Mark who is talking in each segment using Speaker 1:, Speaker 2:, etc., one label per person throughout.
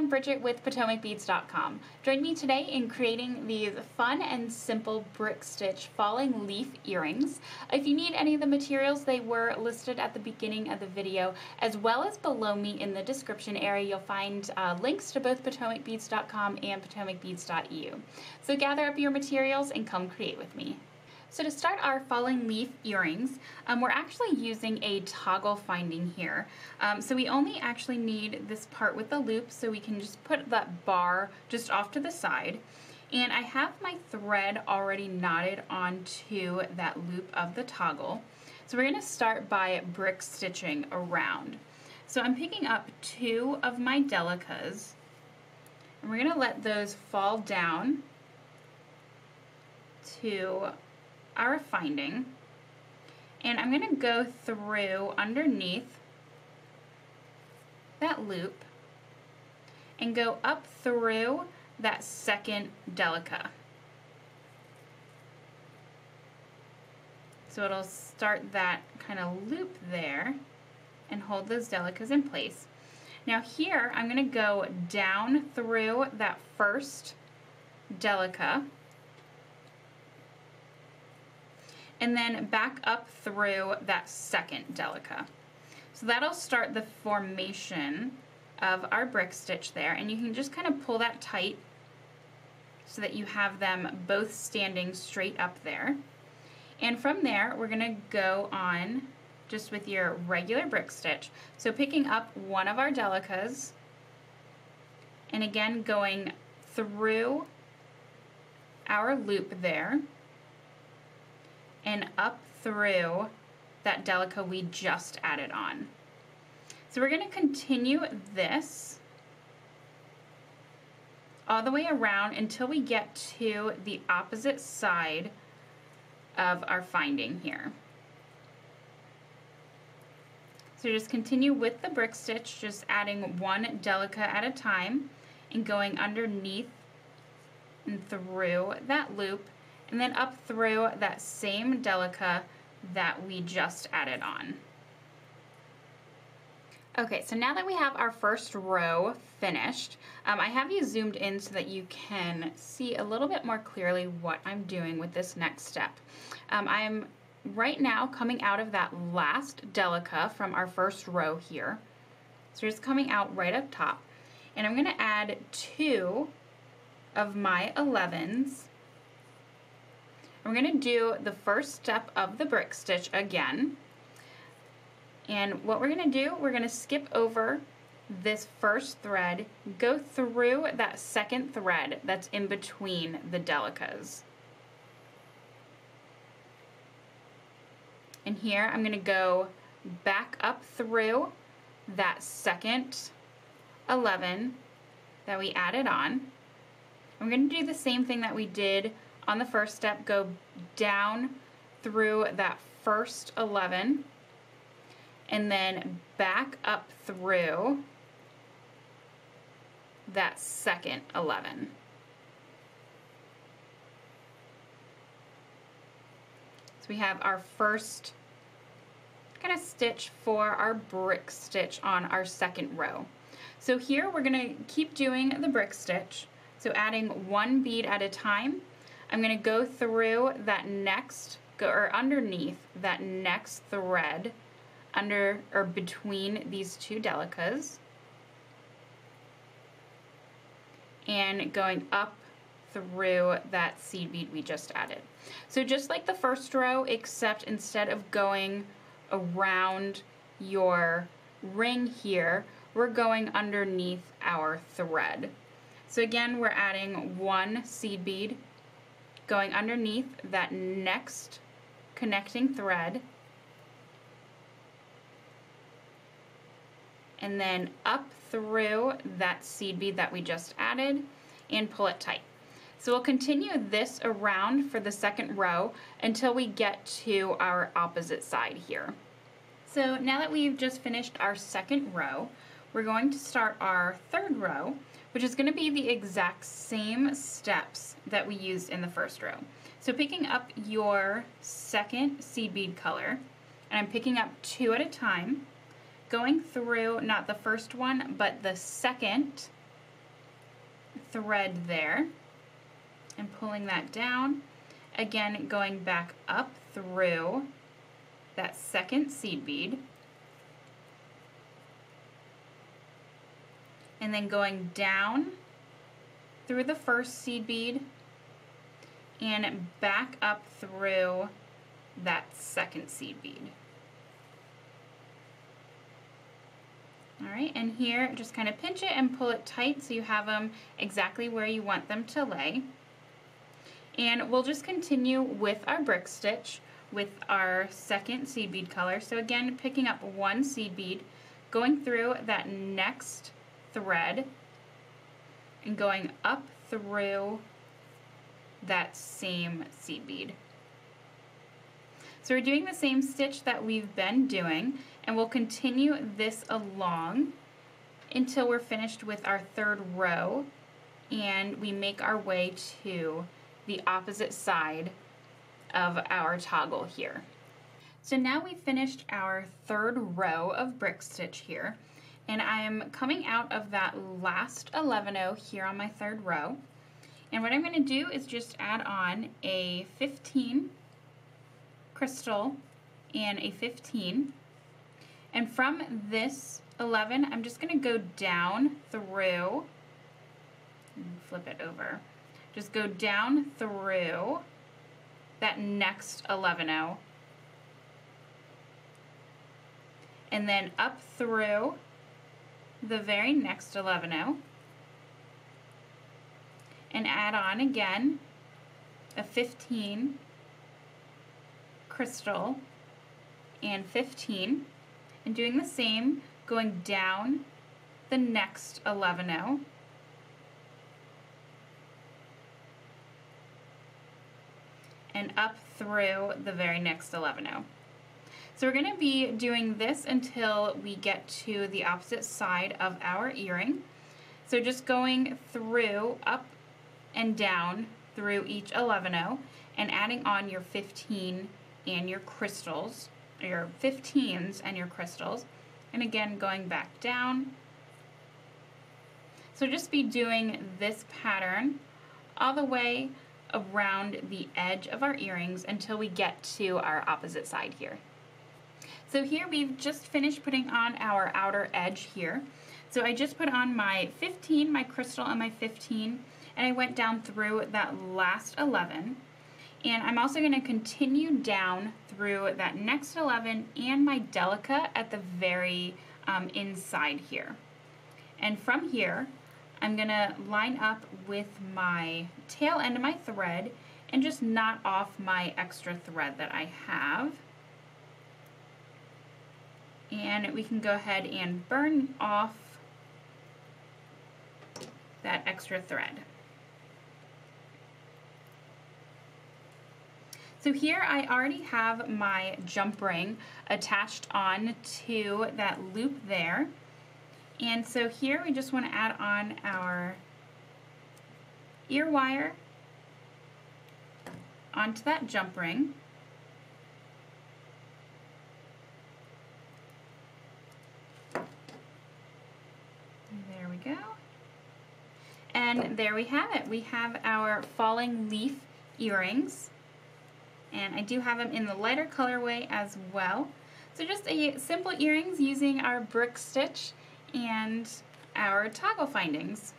Speaker 1: I'm Bridgette with PotomacBeads.com. Join me today in creating these fun and simple brick stitch falling leaf earrings. If you need any of the materials, they were listed at the beginning of the video, as well as below me in the description area. You'll find links to both PotomacBeads.com and PotomacBeads.eu. So gather up your materials and come create with me. So to start our falling leaf earrings, we're actually using a toggle finding here. So we only actually need this part with the loop, so we can just put that bar just off to the side. And I have my thread already knotted onto that loop of the toggle. So we're going to start by brick stitching around. So I'm picking up 2 of my Delicas, and we're going to let those fall down to our finding, and I'm going to go through underneath that loop and go up through that second Delica. So it'll start that kind of loop there and hold those Delicas in place. Now here I'm going to go down through that first Delica and then back up through that second Delica. So that'll start the formation of our brick stitch there, and you can just kind of pull that tight so that you have them both standing straight up there. And from there, we're gonna go on just with your regular brick stitch. So picking up one of our Delicas, and again going through our loop there, and up through that Delica we just added on. So we're going to continue this all the way around until we get to the opposite side of our finding here. So just continue with the brick stitch, just adding one Delica at a time and going underneath and through that loop, and then up through that same Delica that we just added on. Okay, so now that we have our first row finished, I have you zoomed in so that you can see a little bit more clearly what I'm doing with this next step. I'm right now coming out of that last Delica from our first row here. So just coming out right up top, and I'm going to add 2 of my 11s. We're going to do the first step of the brick stitch again, and what we're going to do, we're going to skip over this first thread, go through that second thread that's in between the Delicas. And here I'm going to go back up through that second 11 that we added on. I'm going to do the same thing that we did on the first step, go down through that first 11 and then back up through that second 11. So we have our first kind of stitch for our brick stitch on our second row. So here we're going to keep doing the brick stitch, so adding one bead at a time. I'm going to go through that next, or underneath that next thread, under or between these 2 Delicas, and going up through that seed bead we just added. So just like the first row, except instead of going around your ring here, we're going underneath our thread. So again, we're adding 1 seed bead, going underneath that next connecting thread, and then up through that seed bead that we just added and pull it tight. So we'll continue this around for the second row until we get to our opposite side here. So now that we've just finished our second row, we're going to start our third row, which is going to be the exact same steps that we used in the first row. So picking up your second seed bead color, and I'm picking up 2 at a time, going through not the first one, but the second thread there and pulling that down. Again, going back up through that second seed bead. And then going down through the first seed bead and back up through that second seed bead. All right, and here just kind of pinch it and pull it tight so you have them exactly where you want them to lay. And we'll just continue with our brick stitch with our second seed bead color. So again, picking up one seed bead, going through that next thread and going up through that same seed bead. So we're doing the same stitch that we've been doing, and we'll continue this along until we're finished with our third row and we make our way to the opposite side of our toggle here. So now we've finished our third row of brick stitch here, and I'm coming out of that last 11-0 here on my third row. And what I'm going to do is just add on a 15 crystal and a 15. And from this 11, I'm just going to go down through, flip it over, just go down through that next 11-0. And then up through the very next 11-0. And add on again a 15 crystal and 15, and doing the same, going down the next 11-0, and up through the very next 11-0. So we're going to be doing this until we get to the opposite side of our earring. So just going through, up and down through each 11-0 and adding on your 15 and your crystals, or your 15s and your crystals, and again going back down. So just be doing this pattern all the way around the edge of our earrings until we get to our opposite side here. So here we've just finished putting on our outer edge here. So I just put on my 15, my crystal and my 15, and I went down through that last 11. And I'm also going to continue down through that next 11 and my Delica at the very inside here. And from here, I'm going to line up with my tail end of my thread and just knot off my extra thread that I have. And we can go ahead and burn off that extra thread. So here I already have my jump ring attached on to that loop there. And so here we just want to add on our ear wire onto that jump ring. There we go. And there we have it. We have our falling leaf earrings. And I do have them in the lighter colorway as well. So just a simple earrings using our brick stitch and our toggle findings.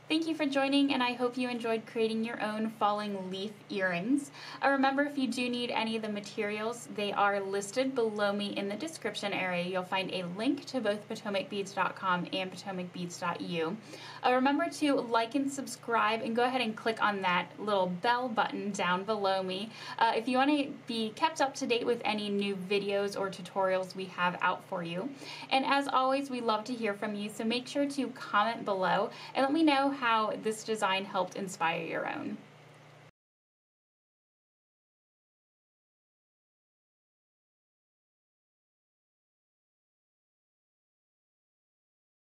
Speaker 1: Thank you for joining, and I hope you enjoyed creating your own falling leaf earrings. Remember, if you do need any of the materials, they are listed below me in the description area. You'll find a link to both PotomacBeads.com and PotomacBeads.eu. Remember to like and subscribe, and go ahead and click on that little bell button down below me if you want to be kept up to date with any new videos or tutorials we have out for you. And as always, we love to hear from you, so make sure to comment below and let me know how this design helped inspire your own.